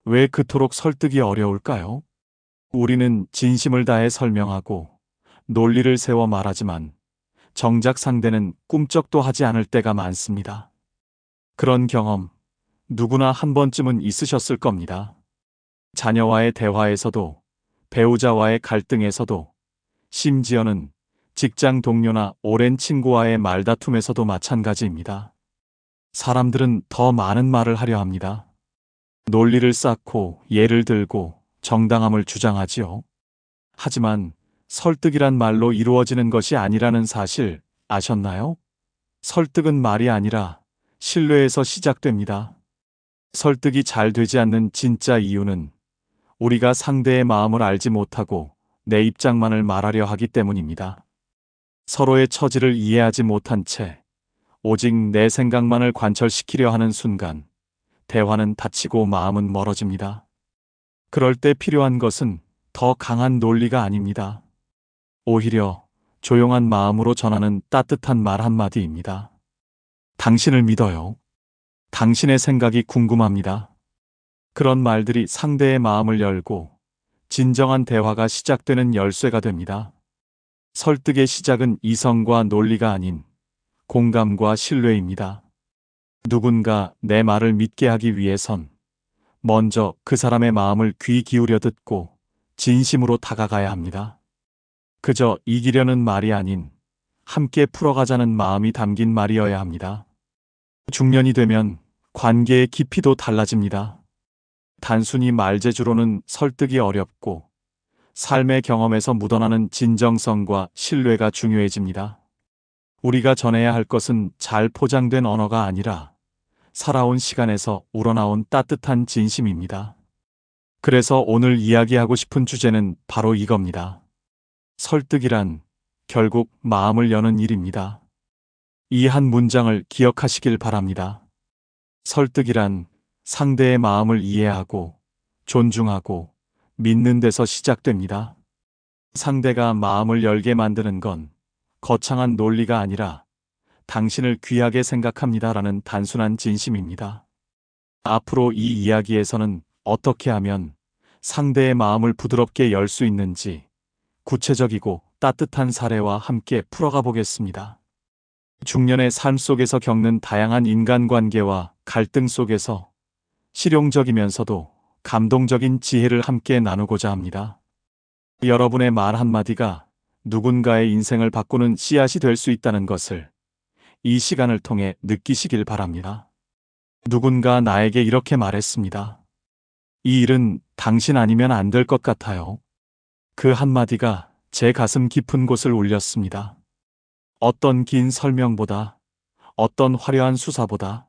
왜 그토록 설득이 어려울까요? 우리는 진심을 다해 설명하고 논리를 세워 말하지만 정작 상대는 꿈쩍도 하지 않을 때가 많습니다. 그런 경험 누구나 한 번쯤은 있으셨을 겁니다. 자녀와의 대화에서도, 배우자와의 갈등에서도, 심지어는 직장 동료나 오랜 친구와의 말다툼에서도 마찬가지입니다. 사람들은 더 많은 말을 하려 합니다. 논리를 쌓고 예를 들고 정당함을 주장하지요. 하지만 설득이란 말로 이루어지는 것이 아니라는 사실 아셨나요? 설득은 말이 아니라 신뢰에서 시작됩니다. 설득이 잘 되지 않는 진짜 이유는 우리가 상대의 마음을 알지 못하고 내 입장만을 말하려 하기 때문입니다. 서로의 처지를 이해하지 못한 채 오직 내 생각만을 관철시키려 하는 순간 대화는 닫히고 마음은 멀어집니다. 그럴 때 필요한 것은 더 강한 논리가 아닙니다. 오히려 조용한 마음으로 전하는 따뜻한 말 한마디입니다. 당신을 믿어요. 당신의 생각이 궁금합니다. 그런 말들이 상대의 마음을 열고 진정한 대화가 시작되는 열쇠가 됩니다. 설득의 시작은 이성과 논리가 아닌 공감과 신뢰입니다. 누군가 내 말을 믿게 하기 위해선 먼저 그 사람의 마음을 귀 기울여 듣고 진심으로 다가가야 합니다. 그저 이기려는 말이 아닌 함께 풀어가자는 마음이 담긴 말이어야 합니다. 중년이 되면 관계의 깊이도 달라집니다. 단순히 말재주로는 설득이 어렵고 삶의 경험에서 묻어나는 진정성과 신뢰가 중요해집니다. 우리가 전해야 할 것은 잘 포장된 언어가 아니라 살아온 시간에서 우러나온 따뜻한 진심입니다. 그래서 오늘 이야기하고 싶은 주제는 바로 이겁니다. 설득이란 결국 마음을 여는 일입니다. 이 한 문장을 기억하시길 바랍니다. 설득이란 상대의 마음을 이해하고 존중하고 믿는 데서 시작됩니다. 상대가 마음을 열게 만드는 건 거창한 논리가 아니라 당신을 귀하게 생각합니다라는 단순한 진심입니다. 앞으로 이 이야기에서는 어떻게 하면 상대의 마음을 부드럽게 열 수 있는지 구체적이고 따뜻한 사례와 함께 풀어가 보겠습니다. 중년의 삶 속에서 겪는 다양한 인간관계와 갈등 속에서 실용적이면서도 감동적인 지혜를 함께 나누고자 합니다. 여러분의 말 한마디가 누군가의 인생을 바꾸는 씨앗이 될 수 있다는 것을 이 시간을 통해 느끼시길 바랍니다. 누군가 나에게 이렇게 말했습니다. 이 일은 당신 아니면 안 될 것 같아요. 그 한마디가 제 가슴 깊은 곳을 울렸습니다. 어떤 긴 설명보다, 어떤 화려한 수사보다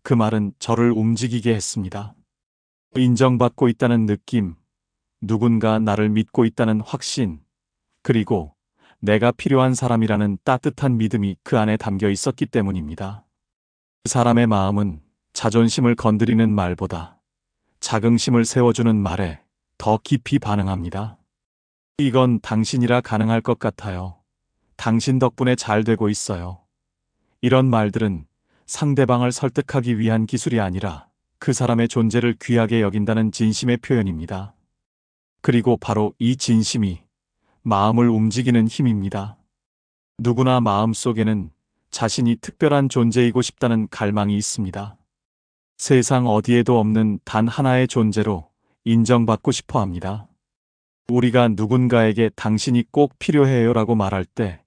그 말은 저를 움직이게 했습니다. 인정받고 있다는 느낌, 누군가 나를 믿고 있다는 확신, 그리고 내가 필요한 사람이라는 따뜻한 믿음이 그 안에 담겨 있었기 때문입니다. 그 사람의 마음은 자존심을 건드리는 말보다 자긍심을 세워주는 말에 더 깊이 반응합니다. 이건 당신이라 가능할 것 같아요. 당신 덕분에 잘 되고 있어요. 이런 말들은 상대방을 설득하기 위한 기술이 아니라 그 사람의 존재를 귀하게 여긴다는 진심의 표현입니다. 그리고 바로 이 진심이 마음을 움직이는 힘입니다. 누구나 마음속에는 자신이 특별한 존재이고 싶다는 갈망이 있습니다. 세상 어디에도 없는 단 하나의 존재로 인정받고 싶어 합니다. 우리가 누군가에게 당신이 꼭 필요해요라고 말할 때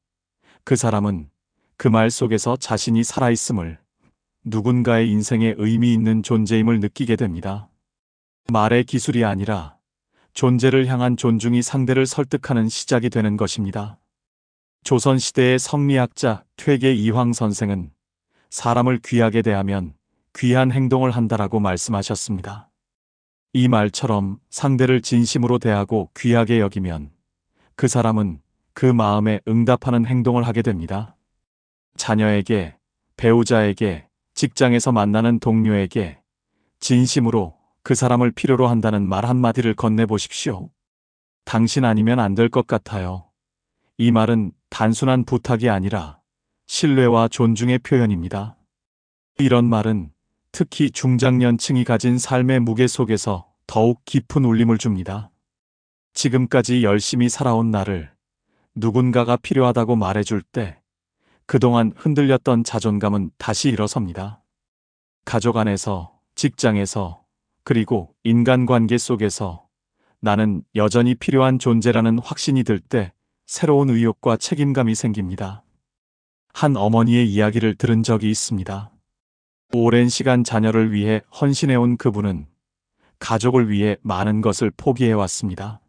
그 사람은 그 말 속에서 자신이 살아있음을, 누군가의 인생에 의미 있는 존재임을 느끼게 됩니다. 말의 기술이 아니라 존재를 향한 존중이 상대를 설득하는 시작이 되는 것입니다. 조선시대의 성리학자 퇴계 이황 선생은 사람을 귀하게 대하면 귀한 행동을 한다라고 말씀하셨습니다. 이 말처럼 상대를 진심으로 대하고 귀하게 여기면 그 사람은 그 마음에 응답하는 행동을 하게 됩니다. 자녀에게, 배우자에게, 직장에서 만나는 동료에게 진심으로 그 사람을 필요로 한다는 말 한마디를 건네보십시오. 당신 아니면 안 될 것 같아요. 이 말은 단순한 부탁이 아니라 신뢰와 존중의 표현입니다. 이런 말은 특히 중장년층이 가진 삶의 무게 속에서 더욱 깊은 울림을 줍니다. 지금까지 열심히 살아온 나를 누군가가 필요하다고 말해줄 때 그동안 흔들렸던 자존감은 다시 일어섭니다. 가족 안에서, 직장에서, 그리고 인간관계 속에서 나는 여전히 필요한 존재라는 확신이 들 때 새로운 의욕과 책임감이 생깁니다. 한 어머니의 이야기를 들은 적이 있습니다. 오랜 시간 자녀를 위해 헌신해온 그분은 가족을 위해 많은 것을 포기해왔습니다.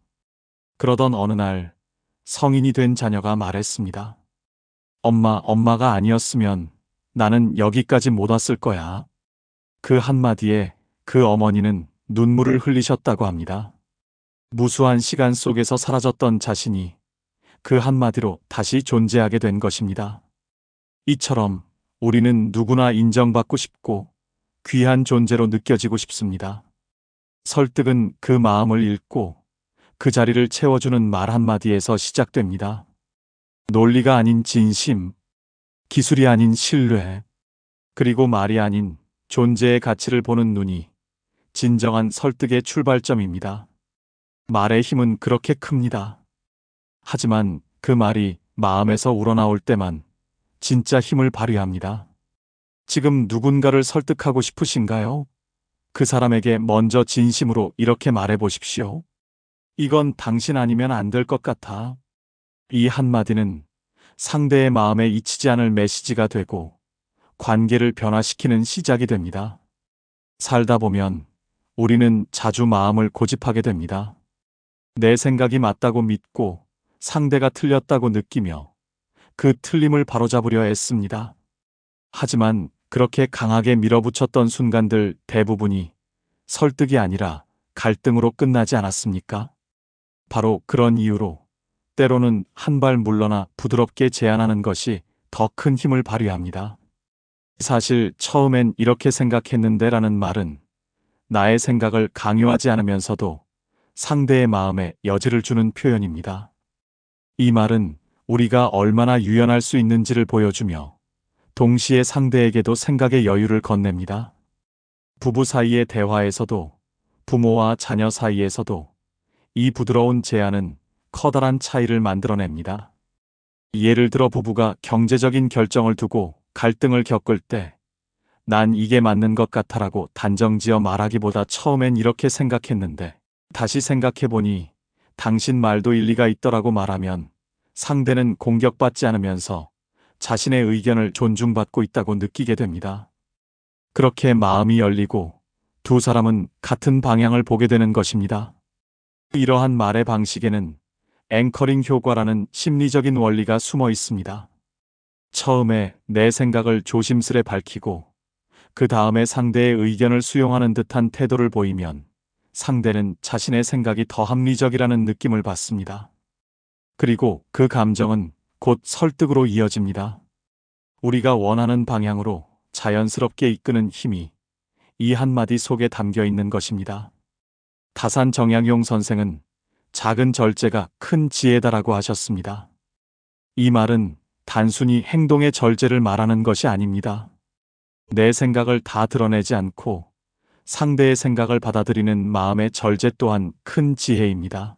그러던 어느 날 성인이 된 자녀가 말했습니다. 엄마가 아니었으면 나는 여기까지 못 왔을 거야. 그 한마디에 그 어머니는 눈물을 흘리셨다고 합니다. 무수한 시간 속에서 사라졌던 자신이 그 한마디로 다시 존재하게 된 것입니다. 이처럼 우리는 누구나 인정받고 싶고 귀한 존재로 느껴지고 싶습니다. 설득은 그 마음을 읽고 그 자리를 채워주는 말 한마디에서 시작됩니다. 논리가 아닌 진심, 기술이 아닌 신뢰, 그리고 말이 아닌 존재의 가치를 보는 눈이 진정한 설득의 출발점입니다. 말의 힘은 그렇게 큽니다. 하지만 그 말이 마음에서 우러나올 때만 진짜 힘을 발휘합니다. 지금 누군가를 설득하고 싶으신가요? 그 사람에게 먼저 진심으로 이렇게 말해 보십시오. 이건 당신 아니면 안 될 것 같아. 이 한마디는 상대의 마음에 잊히지 않을 메시지가 되고 관계를 변화시키는 시작이 됩니다. 살다 보면 우리는 자주 마음을 고집하게 됩니다. 내 생각이 맞다고 믿고 상대가 틀렸다고 느끼며 그 틀림을 바로잡으려 애씁니다. 하지만 그렇게 강하게 밀어붙였던 순간들 대부분이 설득이 아니라 갈등으로 끝나지 않았습니까? 바로 그런 이유로 때로는 한 발 물러나 부드럽게 제안하는 것이 더 큰 힘을 발휘합니다. 사실 처음엔 이렇게 생각했는데 라는 말은 나의 생각을 강요하지 않으면서도 상대의 마음에 여지를 주는 표현입니다. 이 말은 우리가 얼마나 유연할 수 있는지를 보여주며 동시에 상대에게도 생각의 여유를 건넵니다. 부부 사이의 대화에서도 부모와 자녀 사이에서도 이 부드러운 제안은 커다란 차이를 만들어냅니다. 예를 들어 부부가 경제적인 결정을 두고 갈등을 겪을 때 난 이게 맞는 것 같아라고 단정지어 말하기보다 처음엔 이렇게 생각했는데 다시 생각해보니 당신 말도 일리가 있더라고 말하면 상대는 공격받지 않으면서 자신의 의견을 존중받고 있다고 느끼게 됩니다. 그렇게 마음이 열리고 두 사람은 같은 방향을 보게 되는 것입니다. 이러한 말의 방식에는 앵커링 효과라는 심리적인 원리가 숨어 있습니다. 처음에 내 생각을 조심스레 밝히고 그 다음에 상대의 의견을 수용하는 듯한 태도를 보이면 상대는 자신의 생각이 더 합리적이라는 느낌을 받습니다. 그리고 그 감정은 곧 설득으로 이어집니다. 우리가 원하는 방향으로 자연스럽게 이끄는 힘이 이 한마디 속에 담겨 있는 것입니다. 다산 정약용 선생은 작은 절제가 큰 지혜다라고 하셨습니다. 이 말은 단순히 행동의 절제를 말하는 것이 아닙니다. 내 생각을 다 드러내지 않고 상대의 생각을 받아들이는 마음의 절제 또한 큰 지혜입니다.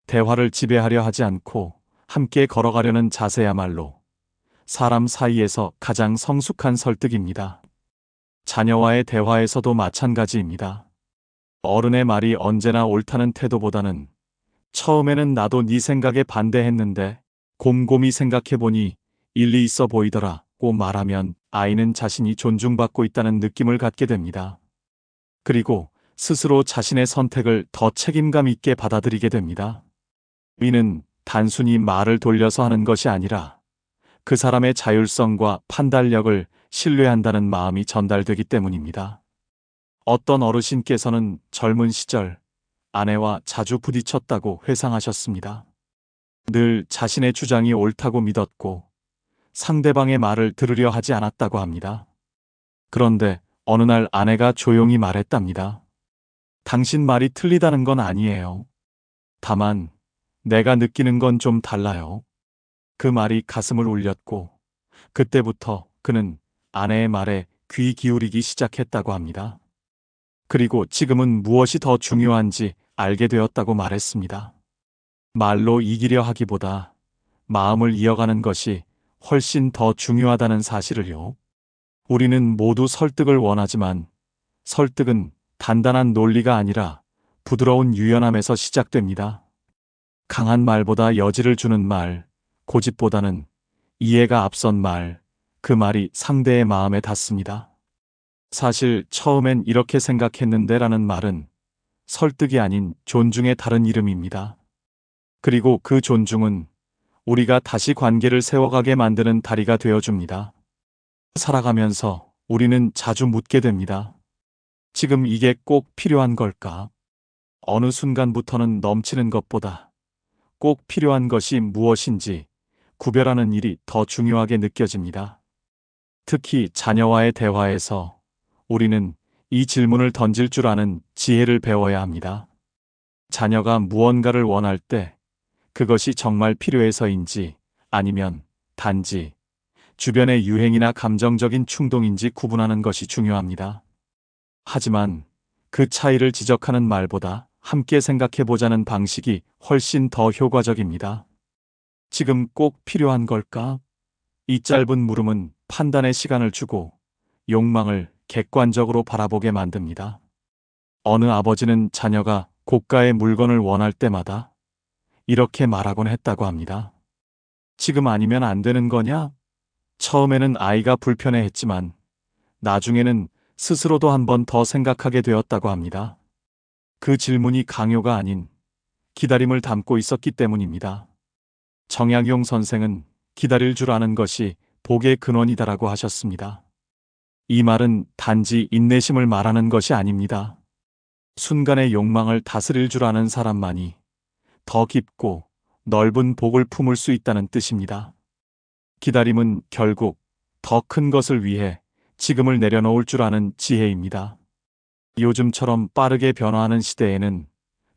대화를 지배하려 하지 않고 함께 걸어가려는 자세야말로 사람 사이에서 가장 성숙한 설득입니다. 자녀와의 대화에서도 마찬가지입니다. 어른의 말이 언제나 옳다는 태도보다는 처음에는 나도 네 생각에 반대했는데 곰곰이 생각해보니 일리 있어 보이더라고 말하면 아이는 자신이 존중받고 있다는 느낌을 갖게 됩니다. 그리고 스스로 자신의 선택을 더 책임감 있게 받아들이게 됩니다. 이는 단순히 말을 돌려서 하는 것이 아니라 그 사람의 자율성과 판단력을 신뢰한다는 마음이 전달되기 때문입니다. 어떤 어르신께서는 젊은 시절 아내와 자주 부딪혔다고 회상하셨습니다. 늘 자신의 주장이 옳다고 믿었고 상대방의 말을 들으려 하지 않았다고 합니다. 그런데 어느 날 아내가 조용히 말했답니다. 당신 말이 틀리다는 건 아니에요. 다만 내가 느끼는 건 좀 달라요. 그 말이 가슴을 울렸고 그때부터 그는 아내의 말에 귀 기울이기 시작했다고 합니다. 그리고 지금은 무엇이 더 중요한지 알게 되었다고 말했습니다. 말로 이기려 하기보다 마음을 이어가는 것이 훨씬 더 중요하다는 사실을요. 우리는 모두 설득을 원하지만 설득은 단단한 논리가 아니라 부드러운 유연함에서 시작됩니다. 강한 말보다 여지를 주는 말, 고집보다는 이해가 앞선 말, 그 말이 상대의 마음에 닿습니다. 사실 처음엔 이렇게 생각했는데 라는 말은 설득이 아닌 존중의 다른 이름입니다. 그리고 그 존중은 우리가 다시 관계를 세워가게 만드는 다리가 되어줍니다. 살아가면서 우리는 자주 묻게 됩니다. 지금 이게 꼭 필요한 걸까? 어느 순간부터는 넘치는 것보다 꼭 필요한 것이 무엇인지 구별하는 일이 더 중요하게 느껴집니다. 특히 자녀와의 대화에서 우리는 이 질문을 던질 줄 아는 지혜를 배워야 합니다. 자녀가 무언가를 원할 때 그것이 정말 필요해서인지 아니면 단지 주변의 유행이나 감정적인 충동인지 구분하는 것이 중요합니다. 하지만 그 차이를 지적하는 말보다 함께 생각해 보자는 방식이 훨씬 더 효과적입니다. 지금 꼭 필요한 걸까? 이 짧은 물음은 판단의 시간을 주고 욕망을 객관적으로 바라보게 만듭니다. 어느 아버지는 자녀가 고가의 물건을 원할 때마다 이렇게 말하곤 했다고 합니다. 지금 아니면 안 되는 거냐? 처음에는 아이가 불편해했지만 나중에는 스스로도 한 번 더 생각하게 되었다고 합니다. 그 질문이 강요가 아닌 기다림을 담고 있었기 때문입니다. 정약용 선생은 기다릴 줄 아는 것이 복의 근원이다라고 하셨습니다. 이 말은 단지 인내심을 말하는 것이 아닙니다. 순간의 욕망을 다스릴 줄 아는 사람만이 더 깊고 넓은 복을 품을 수 있다는 뜻입니다. 기다림은 결국 더 큰 것을 위해 지금을 내려놓을 줄 아는 지혜입니다. 요즘처럼 빠르게 변화하는 시대에는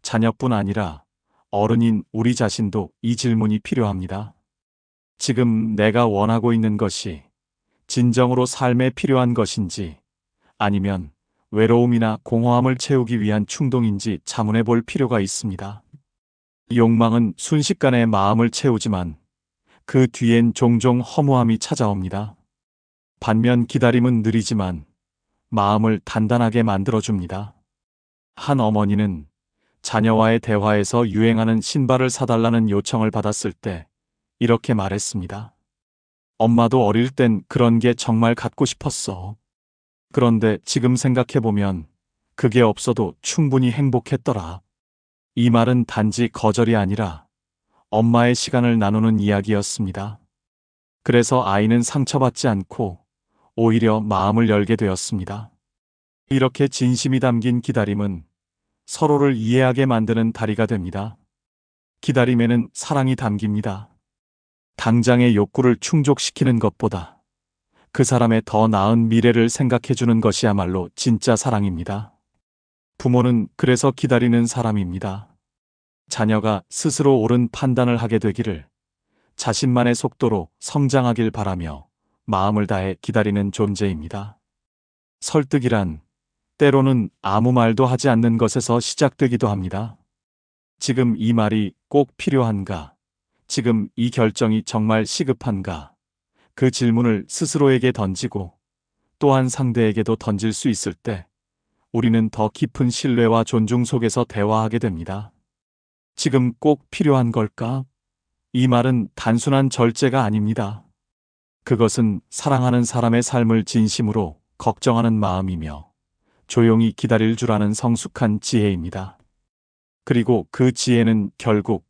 자녀뿐 아니라 어른인 우리 자신도 이 질문이 필요합니다. 지금 내가 원하고 있는 것이 진정으로 삶에 필요한 것인지 아니면 외로움이나 공허함을 채우기 위한 충동인지 자문해 볼 필요가 있습니다. 욕망은 순식간에 마음을 채우지만 그 뒤엔 종종 허무함이 찾아옵니다. 반면 기다림은 느리지만 마음을 단단하게 만들어줍니다. 한 어머니는 자녀와의 대화에서 유행하는 신발을 사달라는 요청을 받았을 때 이렇게 말했습니다. 엄마도 어릴 땐 그런 게 정말 갖고 싶었어. 그런데 지금 생각해보면 그게 없어도 충분히 행복했더라. 이 말은 단지 거절이 아니라 엄마의 시간을 나누는 이야기였습니다. 그래서 아이는 상처받지 않고 오히려 마음을 열게 되었습니다. 이렇게 진심이 담긴 기다림은 서로를 이해하게 만드는 다리가 됩니다. 기다림에는 사랑이 담깁니다. 당장의 욕구를 충족시키는 것보다 그 사람의 더 나은 미래를 생각해주는 것이야말로 진짜 사랑입니다. 부모는 그래서 기다리는 사람입니다. 자녀가 스스로 옳은 판단을 하게 되기를, 자신만의 속도로 성장하길 바라며 마음을 다해 기다리는 존재입니다. 설득이란 때로는 아무 말도 하지 않는 것에서 시작되기도 합니다. 지금 이 말이 꼭 필요한가? 지금 이 결정이 정말 시급한가? 그 질문을 스스로에게 던지고 또한 상대에게도 던질 수 있을 때 우리는 더 깊은 신뢰와 존중 속에서 대화하게 됩니다. 지금 꼭 필요한 걸까? 이 말은 단순한 절제가 아닙니다. 그것은 사랑하는 사람의 삶을 진심으로 걱정하는 마음이며 조용히 기다릴 줄 아는 성숙한 지혜입니다. 그리고 그 지혜는 결국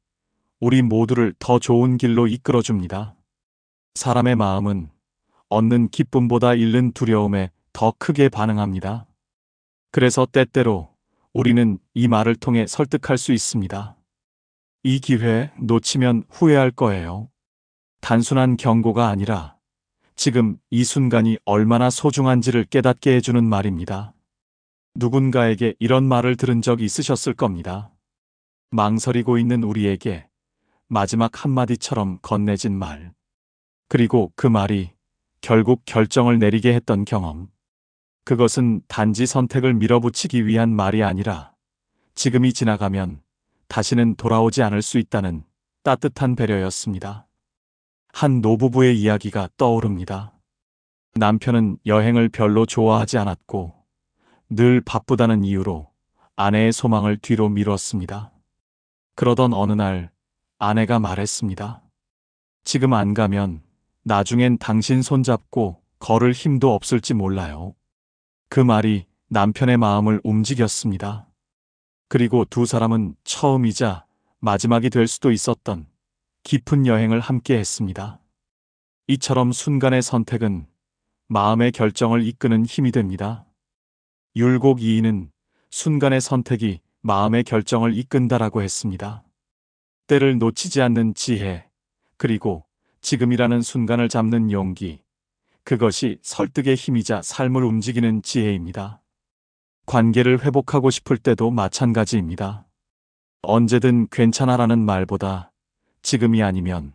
우리 모두를 더 좋은 길로 이끌어줍니다. 사람의 마음은 얻는 기쁨보다 잃는 두려움에 더 크게 반응합니다. 그래서 때때로 우리는 이 말을 통해 설득할 수 있습니다. 이 기회 놓치면 후회할 거예요. 단순한 경고가 아니라 지금 이 순간이 얼마나 소중한지를 깨닫게 해주는 말입니다. 누군가에게 이런 말을 들은 적 있으셨을 겁니다. 망설이고 있는 우리에게 마지막 한마디처럼 건네진 말. 그리고 그 말이 결국 결정을 내리게 했던 경험. 그것은 단지 선택을 밀어붙이기 위한 말이 아니라 지금이 지나가면 다시는 돌아오지 않을 수 있다는 따뜻한 배려였습니다. 한 노부부의 이야기가 떠오릅니다. 남편은 여행을 별로 좋아하지 않았고 늘 바쁘다는 이유로 아내의 소망을 뒤로 미뤘습니다. 그러던 어느 날 아내가 말했습니다. 지금 안 가면 나중엔 당신 손잡고 걸을 힘도 없을지 몰라요. 그 말이 남편의 마음을 움직였습니다. 그리고 두 사람은 처음이자 마지막이 될 수도 있었던 깊은 여행을 함께 했습니다. 이처럼 순간의 선택은 마음의 결정을 이끄는 힘이 됩니다. 율곡 2인은 순간의 선택이 마음의 결정을 이끈다라고 했습니다. 때를 놓치지 않는 지혜, 그리고 지금이라는 순간을 잡는 용기, 그것이 설득의 힘이자 삶을 움직이는 지혜입니다. 관계를 회복하고 싶을 때도 마찬가지입니다. 언제든 괜찮아라는 말보다 지금이 아니면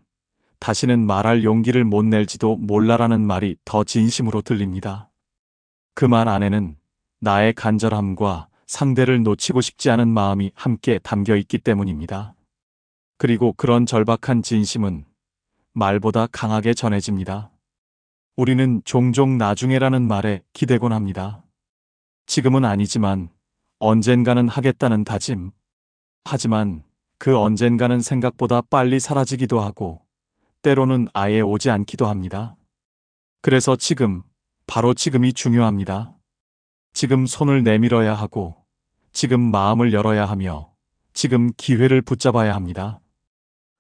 다시는 말할 용기를 못 낼지도 몰라라는 말이 더 진심으로 들립니다. 그 말 안에는 나의 간절함과 상대를 놓치고 싶지 않은 마음이 함께 담겨 있기 때문입니다. 그리고 그런 절박한 진심은 말보다 강하게 전해집니다. 우리는 종종 나중에라는 말에 기대곤 합니다. 지금은 아니지만 언젠가는 하겠다는 다짐. 하지만 그 언젠가는 생각보다 빨리 사라지기도 하고 때로는 아예 오지 않기도 합니다. 그래서 지금, 바로 지금이 중요합니다. 지금 손을 내밀어야 하고, 지금 마음을 열어야 하며, 지금 기회를 붙잡아야 합니다.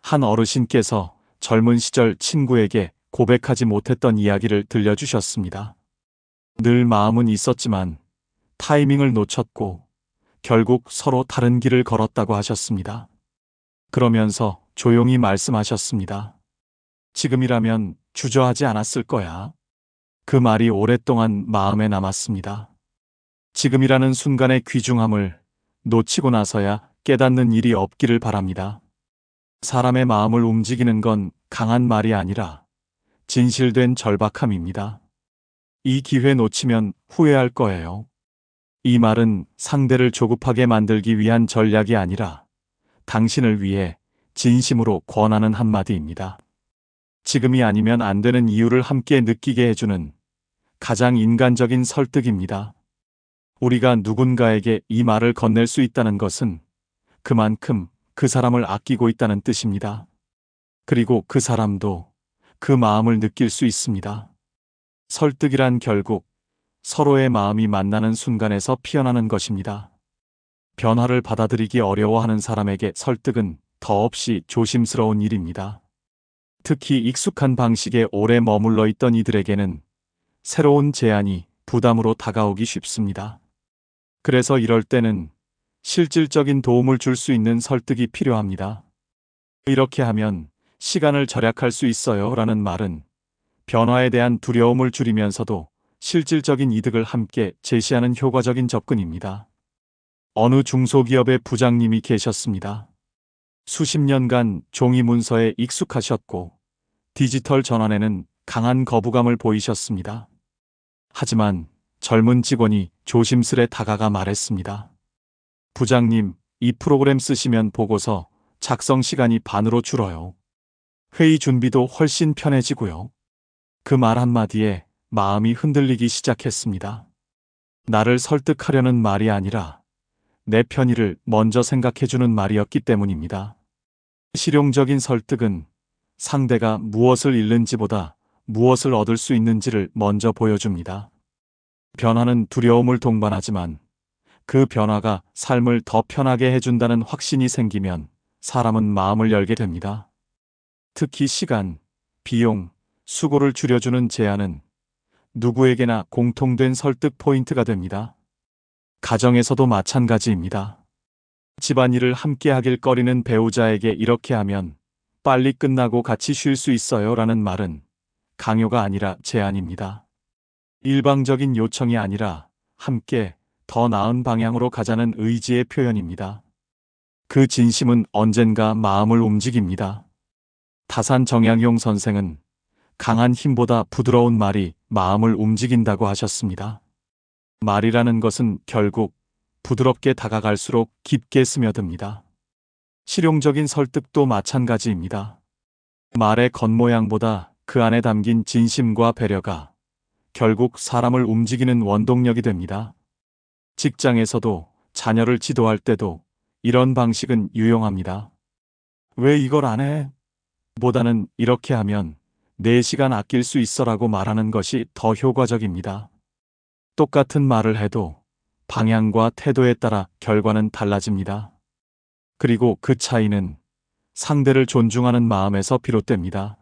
한 어르신께서 젊은 시절 친구에게 고백하지 못했던 이야기를 들려주셨습니다. 늘 마음은 있었지만 타이밍을 놓쳤고 결국 서로 다른 길을 걸었다고 하셨습니다. 그러면서 조용히 말씀하셨습니다. 지금이라면 주저하지 않았을 거야. 그 말이 오랫동안 마음에 남았습니다. 지금이라는 순간의 귀중함을 놓치고 나서야 깨닫는 일이 없기를 바랍니다. 사람의 마음을 움직이는 건 강한 말이 아니라 진실된 절박함입니다. 이 기회 놓치면 후회할 거예요. 이 말은 상대를 조급하게 만들기 위한 전략이 아니라 당신을 위해 진심으로 권하는 한마디입니다. 지금이 아니면 안 되는 이유를 함께 느끼게 해주는 가장 인간적인 설득입니다. 우리가 누군가에게 이 말을 건넬 수 있다는 것은 그만큼 그 사람을 아끼고 있다는 뜻입니다. 그리고 그 사람도 그 마음을 느낄 수 있습니다. 설득이란 결국 서로의 마음이 만나는 순간에서 피어나는 것입니다. 변화를 받아들이기 어려워하는 사람에게 설득은 더없이 조심스러운 일입니다. 특히 익숙한 방식에 오래 머물러 있던 이들에게는 새로운 제안이 부담으로 다가오기 쉽습니다. 그래서 이럴 때는 실질적인 도움을 줄 수 있는 설득이 필요합니다. 이렇게 하면 시간을 절약할 수 있어요 라는 말은 변화에 대한 두려움을 줄이면서도 실질적인 이득을 함께 제시하는 효과적인 접근입니다. 어느 중소기업의 부장님이 계셨습니다. 수십 년간 종이 문서에 익숙하셨고 디지털 전환에는 강한 거부감을 보이셨습니다. 하지만 젊은 직원이 조심스레 다가가 말했습니다. 부장님, 이 프로그램 쓰시면 보고서 작성 시간이 반으로 줄어요. 회의 준비도 훨씬 편해지고요. 그 말 한마디에 마음이 흔들리기 시작했습니다. 나를 설득하려는 말이 아니라 내 편의를 먼저 생각해주는 말이었기 때문입니다. 실용적인 설득은 상대가 무엇을 잃는지보다 무엇을 얻을 수 있는지를 먼저 보여줍니다. 변화는 두려움을 동반하지만 그 변화가 삶을 더 편하게 해준다는 확신이 생기면 사람은 마음을 열게 됩니다. 특히 시간, 비용, 수고를 줄여주는 제안은 누구에게나 공통된 설득 포인트가 됩니다. 가정에서도 마찬가지입니다. 집안일을 함께 하길 꺼리는 배우자에게 이렇게 하면 빨리 끝나고 같이 쉴 수 있어요 라는 말은 강요가 아니라 제안입니다. 일방적인 요청이 아니라 함께 더 나은 방향으로 가자는 의지의 표현입니다. 그 진심은 언젠가 마음을 움직입니다. 다산 정양용 선생은 강한 힘보다 부드러운 말이 마음을 움직인다고 하셨습니다. 말이라는 것은 결국 부드럽게 다가갈수록 깊게 스며듭니다. 실용적인 설득도 마찬가지입니다. 말의 겉모양보다 그 안에 담긴 진심과 배려가 결국 사람을 움직이는 원동력이 됩니다. 직장에서도 자녀를 지도할 때도 이런 방식은 유용합니다. 왜 이걸 안 해? 보다는 이렇게 하면 내 시간 아낄 수 있어라고 말하는 것이 더 효과적입니다. 똑같은 말을 해도 방향과 태도에 따라 결과는 달라집니다. 그리고 그 차이는 상대를 존중하는 마음에서 비롯됩니다.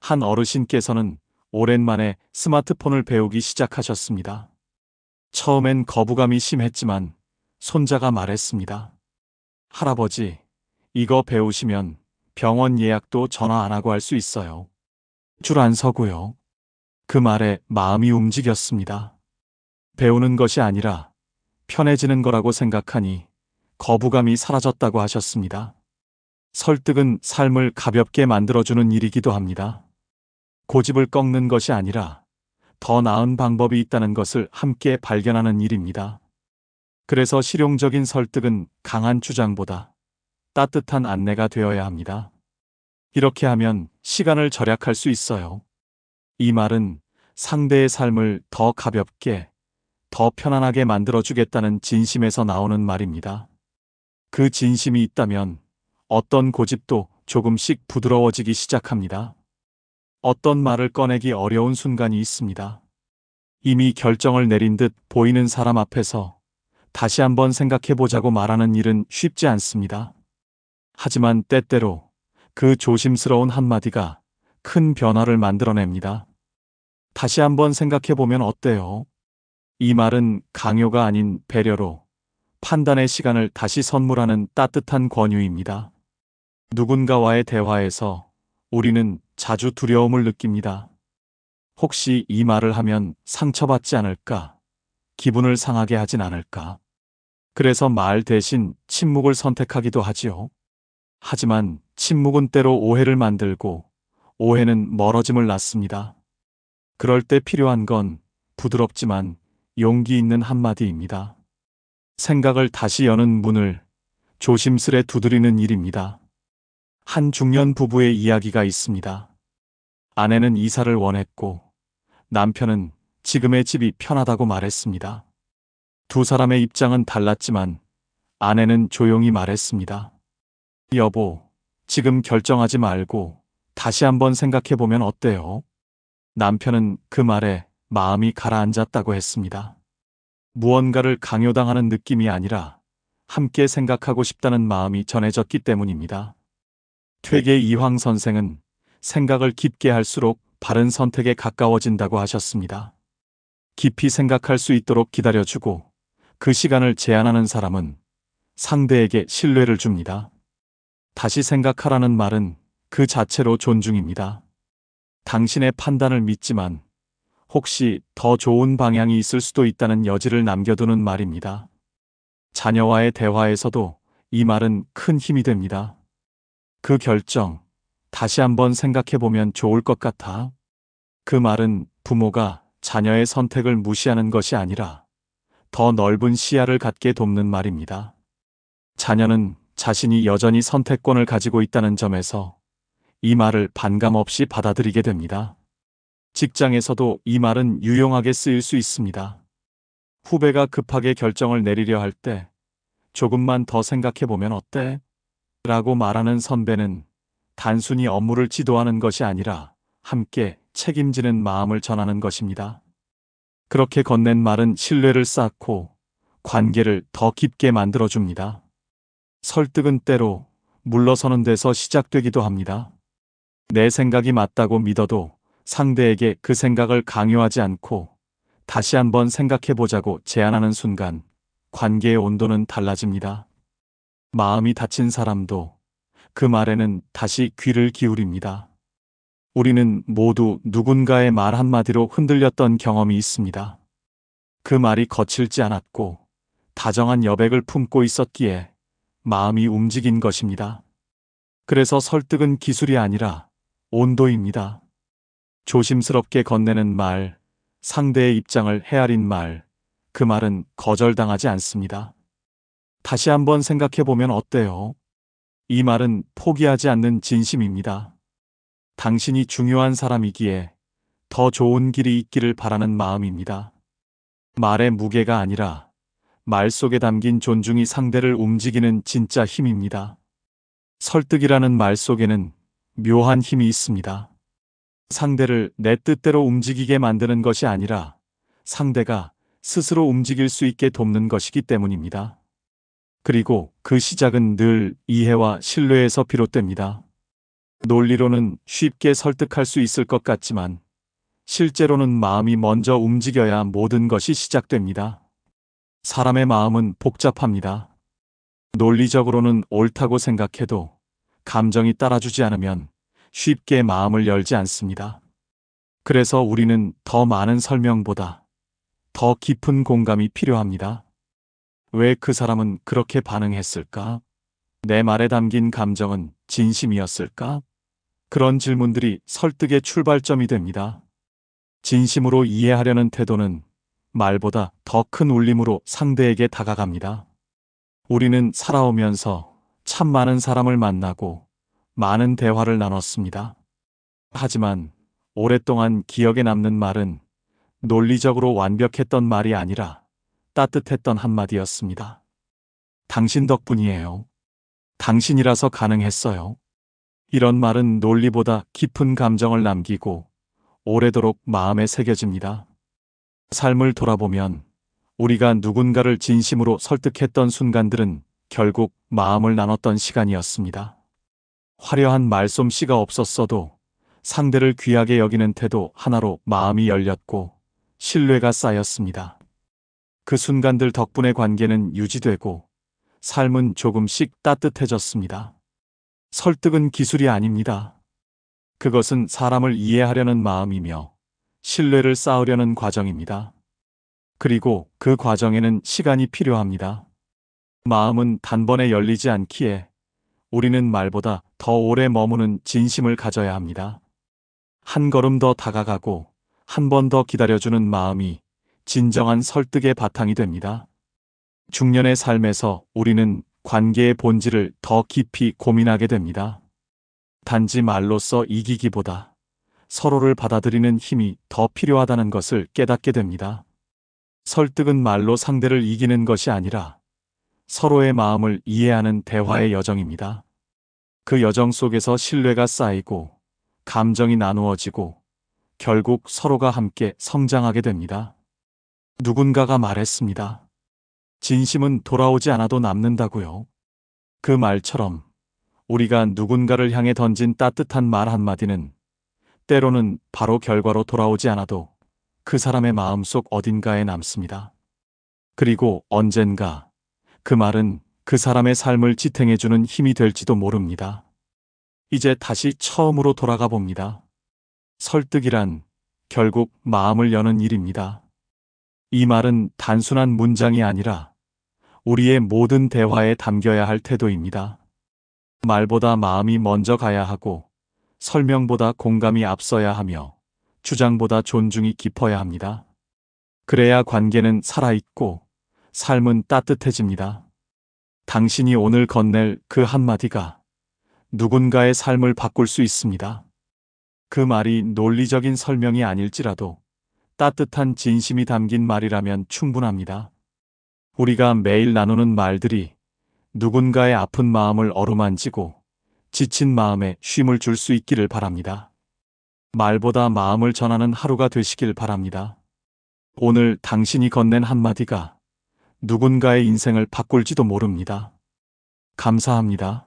한 어르신께서는 오랜만에 스마트폰을 배우기 시작하셨습니다. 처음엔 거부감이 심했지만 손자가 말했습니다. 할아버지, 이거 배우시면 병원 예약도 전화 안 하고 할 수 있어요. 줄 안 서고요. 그 말에 마음이 움직였습니다. 배우는 것이 아니라 편해지는 거라고 생각하니 거부감이 사라졌다고 하셨습니다. 설득은 삶을 가볍게 만들어주는 일이기도 합니다. 고집을 꺾는 것이 아니라 더 나은 방법이 있다는 것을 함께 발견하는 일입니다. 그래서 실용적인 설득은 강한 주장보다 따뜻한 안내가 되어야 합니다. 이렇게 하면 시간을 절약할 수 있어요. 이 말은 상대의 삶을 더 가볍게, 더 편안하게 만들어주겠다는 진심에서 나오는 말입니다. 그 진심이 있다면 어떤 고집도 조금씩 부드러워지기 시작합니다. 어떤 말을 꺼내기 어려운 순간이 있습니다. 이미 결정을 내린 듯 보이는 사람 앞에서 다시 한번 생각해보자고 말하는 일은 쉽지 않습니다. 하지만 때때로 그 조심스러운 한마디가 큰 변화를 만들어냅니다. 다시 한번 생각해보면 어때요? 이 말은 강요가 아닌 배려로 판단의 시간을 다시 선물하는 따뜻한 권유입니다. 누군가와의 대화에서 우리는 자주 두려움을 느낍니다. 혹시 이 말을 하면 상처받지 않을까? 기분을 상하게 하진 않을까? 그래서 말 대신 침묵을 선택하기도 하지요. 하지만 침묵은 때로 오해를 만들고 오해는 멀어짐을 낳습니다. 그럴 때 필요한 건 부드럽지만 용기 있는 한마디입니다. 생각을 다시 여는 문을 조심스레 두드리는 일입니다. 한 중년 부부의 이야기가 있습니다. 아내는 이사를 원했고 남편은 지금의 집이 편하다고 말했습니다. 두 사람의 입장은 달랐지만 아내는 조용히 말했습니다. 여보, 지금 결정하지 말고 다시 한번 생각해보면 어때요? 남편은 그 말에 마음이 가라앉았다고 했습니다. 무언가를 강요당하는 느낌이 아니라 함께 생각하고 싶다는 마음이 전해졌기 때문입니다. 퇴계 이황 선생은 생각을 깊게 할수록 바른 선택에 가까워진다고 하셨습니다. 깊이 생각할 수 있도록 기다려주고 그 시간을 제한하는 사람은 상대에게 신뢰를 줍니다. 다시 생각하라는 말은 그 자체로 존중입니다. 당신의 판단을 믿지만 혹시 더 좋은 방향이 있을 수도 있다는 여지를 남겨두는 말입니다. 자녀와의 대화에서도 이 말은 큰 힘이 됩니다. 그 결정, 다시 한번 생각해보면 좋을 것 같아. 그 말은 부모가 자녀의 선택을 무시하는 것이 아니라 더 넓은 시야를 갖게 돕는 말입니다. 자녀는 자신이 여전히 선택권을 가지고 있다는 점에서 이 말을 반감 없이 받아들이게 됩니다. 직장에서도 이 말은 유용하게 쓰일 수 있습니다. 후배가 급하게 결정을 내리려 할 때 조금만 더 생각해보면 어때? 라고 말하는 선배는 단순히 업무를 지도하는 것이 아니라 함께 책임지는 마음을 전하는 것입니다. 그렇게 건넨 말은 신뢰를 쌓고 관계를 더 깊게 만들어줍니다. 설득은 때로 물러서는 데서 시작되기도 합니다. 내 생각이 맞다고 믿어도 상대에게 그 생각을 강요하지 않고 다시 한번 생각해보자고 제안하는 순간 관계의 온도는 달라집니다. 마음이 다친 사람도 그 말에는 다시 귀를 기울입니다. 우리는 모두 누군가의 말 한마디로 흔들렸던 경험이 있습니다. 그 말이 거칠지 않았고 다정한 여백을 품고 있었기에 마음이 움직인 것입니다. 그래서 설득은 기술이 아니라 온도입니다. 조심스럽게 건네는 말, 상대의 입장을 헤아린 말, 그 말은 거절당하지 않습니다. 다시 한번 생각해 보면 어때요? 이 말은 포기하지 않는 진심입니다. 당신이 중요한 사람이기에 더 좋은 길이 있기를 바라는 마음입니다. 말의 무게가 아니라 말 속에 담긴 존중이 상대를 움직이는 진짜 힘입니다. 설득이라는 말 속에는 묘한 힘이 있습니다. 상대를 내 뜻대로 움직이게 만드는 것이 아니라 상대가 스스로 움직일 수 있게 돕는 것이기 때문입니다. 그리고 그 시작은 늘 이해와 신뢰에서 비롯됩니다. 논리로는 쉽게 설득할 수 있을 것 같지만 실제로는 마음이 먼저 움직여야 모든 것이 시작됩니다. 사람의 마음은 복잡합니다. 논리적으로는 옳다고 생각해도 감정이 따라주지 않으면 쉽게 마음을 열지 않습니다. 그래서 우리는 더 많은 설명보다 더 깊은 공감이 필요합니다. 왜 그 사람은 그렇게 반응했을까? 내 말에 담긴 감정은 진심이었을까? 그런 질문들이 설득의 출발점이 됩니다. 진심으로 이해하려는 태도는 말보다 더 큰 울림으로 상대에게 다가갑니다. 우리는 살아오면서 참 많은 사람을 만나고 많은 대화를 나눴습니다. 하지만 오랫동안 기억에 남는 말은 논리적으로 완벽했던 말이 아니라 따뜻했던 한마디였습니다. 당신 덕분이에요. 당신이라서 가능했어요. 이런 말은 논리보다 깊은 감정을 남기고 오래도록 마음에 새겨집니다. 삶을 돌아보면 우리가 누군가를 진심으로 설득했던 순간들은 결국 마음을 나눴던 시간이었습니다. 화려한 말솜씨가 없었어도 상대를 귀하게 여기는 태도 하나로 마음이 열렸고 신뢰가 쌓였습니다. 그 순간들 덕분에 관계는 유지되고 삶은 조금씩 따뜻해졌습니다. 설득은 기술이 아닙니다. 그것은 사람을 이해하려는 마음이며 신뢰를 쌓으려는 과정입니다. 그리고 그 과정에는 시간이 필요합니다. 마음은 단번에 열리지 않기에 우리는 말보다 더 오래 머무는 진심을 가져야 합니다. 한 걸음 더 다가가고 한 번 더 기다려주는 마음이 진정한 설득의 바탕이 됩니다. 중년의 삶에서 우리는 관계의 본질을 더 깊이 고민하게 됩니다. 단지 말로써 이기기보다 서로를 받아들이는 힘이 더 필요하다는 것을 깨닫게 됩니다. 설득은 말로 상대를 이기는 것이 아니라 서로의 마음을 이해하는 대화의 여정입니다. 그 여정 속에서 신뢰가 쌓이고 감정이 나누어지고 결국 서로가 함께 성장하게 됩니다. 누군가가 말했습니다. 진심은 돌아오지 않아도 남는다고요. 그 말처럼 우리가 누군가를 향해 던진 따뜻한 말 한마디는 때로는 바로 결과로 돌아오지 않아도 그 사람의 마음속 어딘가에 남습니다. 그리고 언젠가 그 말은 그 사람의 삶을 지탱해주는 힘이 될지도 모릅니다. 이제 다시 처음으로 돌아가 봅니다. 설득이란 결국 마음을 여는 일입니다. 이 말은 단순한 문장이 아니라 우리의 모든 대화에 담겨야 할 태도입니다. 말보다 마음이 먼저 가야 하고 설명보다 공감이 앞서야 하며 주장보다 존중이 깊어야 합니다. 그래야 관계는 살아있고 삶은 따뜻해집니다. 당신이 오늘 건넬 그 한마디가 누군가의 삶을 바꿀 수 있습니다. 그 말이 논리적인 설명이 아닐지라도 따뜻한 진심이 담긴 말이라면 충분합니다. 우리가 매일 나누는 말들이 누군가의 아픈 마음을 어루만지고 지친 마음에 쉼을 줄 수 있기를 바랍니다. 말보다 마음을 전하는 하루가 되시길 바랍니다. 오늘 당신이 건넨 한마디가 누군가의 인생을 바꿀지도 모릅니다. 감사합니다.